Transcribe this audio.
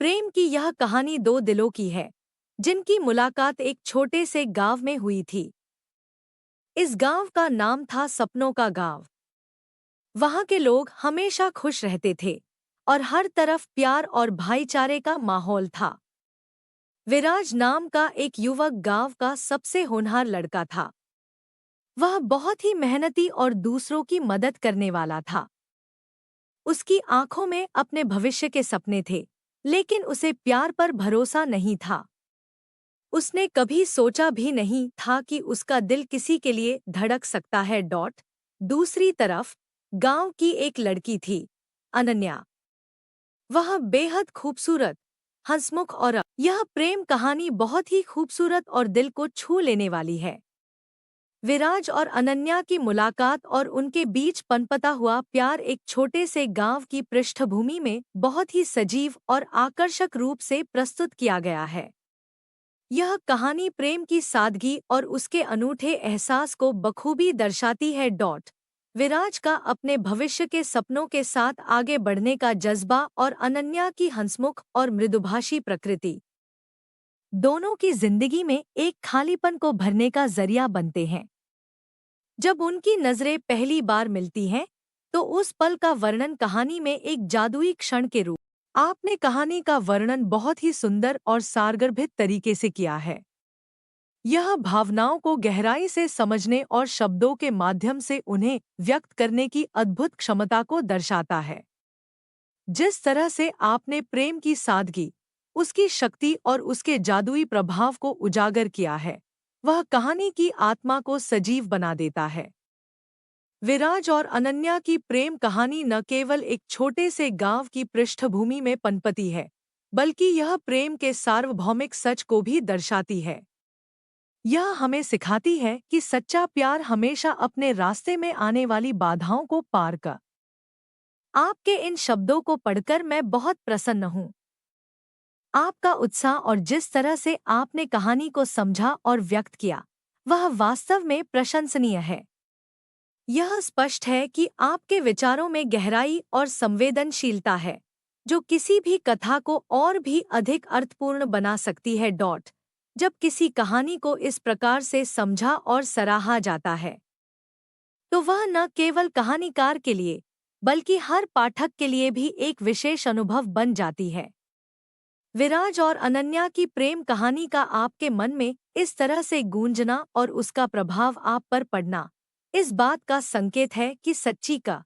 प्रेम की यह कहानी दो दिलों की है, जिनकी मुलाकात एक छोटे से गांव में हुई थी। इस गांव का नाम था सपनों का गांव। वहां के लोग हमेशा खुश रहते थे और हर तरफ प्यार और भाईचारे का माहौल था। विराज नाम का एक युवक गांव का सबसे होनहार लड़का था। वह बहुत ही मेहनती और दूसरों की मदद करने वाला था। उसकी आंखों में अपने भविष्य के सपने थे, लेकिन उसे प्यार पर भरोसा नहीं था। उसने कभी सोचा भी नहीं था कि उसका दिल किसी के लिए धड़क सकता है। दूसरी तरफ गांव की एक लड़की थी, अनन्या। वह बेहद खूबसूरत, हंसमुख और यह प्रेम कहानी बहुत ही खूबसूरत और दिल को छू लेने वाली है। विराज और अनन्या की मुलाकात और उनके बीच पनपता हुआ प्यार एक छोटे से गांव की पृष्ठभूमि में बहुत ही सजीव और आकर्षक रूप से प्रस्तुत किया गया है। यह कहानी प्रेम की सादगी और उसके अनूठे एहसास को बखूबी दर्शाती है। विराज का अपने भविष्य के सपनों के साथ आगे बढ़ने का जज्बा और अनन्या की हंसमुख और मृदुभाषी प्रकृति दोनों की जिंदगी में एक खालीपन को भरने का जरिया बनते हैं। जब उनकी नजरें पहली बार मिलती हैं, तो उस पल का वर्णन कहानी में एक जादुई क्षण के रूप आपने कहानी का वर्णन बहुत ही सुंदर और सारगर्भित तरीके से किया है। यह भावनाओं को गहराई से समझने और शब्दों के माध्यम से उन्हें व्यक्त करने की अद्भुत क्षमता को दर्शाता है। जिस तरह से आपने प्रेम की सादगी, उसकी शक्ति और उसके जादुई प्रभाव को उजागर किया है, वह कहानी की आत्मा को सजीव बना देता है। विराज और अनन्या की प्रेम कहानी न केवल एक छोटे से गांव की पृष्ठभूमि में पनपती है, बल्कि यह प्रेम के सार्वभौमिक सच को भी दर्शाती है। यह हमें सिखाती है कि सच्चा प्यार हमेशा अपने रास्ते में आने वाली बाधाओं को पार कर। आपके इन शब्दों को पढ़कर मैं बहुत प्रसन्न हूँ। आपका उत्साह और जिस तरह से आपने कहानी को समझा और व्यक्त किया, वह वास्तव में प्रशंसनीय है। यह स्पष्ट है कि आपके विचारों में गहराई और संवेदनशीलता है, जो किसी भी कथा को और भी अधिक अर्थपूर्ण बना सकती है। जब किसी कहानी को इस प्रकार से समझा और सराहा जाता है, तो वह न केवल कहानीकार के लिए, बल्कि हर पाठक के लिए भी एक विशेष अनुभव बन जाती है। विराज और अनन्या की प्रेम कहानी का आपके मन में इस तरह से गूंजना और उसका प्रभाव आप पर पड़ना, इस बात का संकेत है कि सच्ची का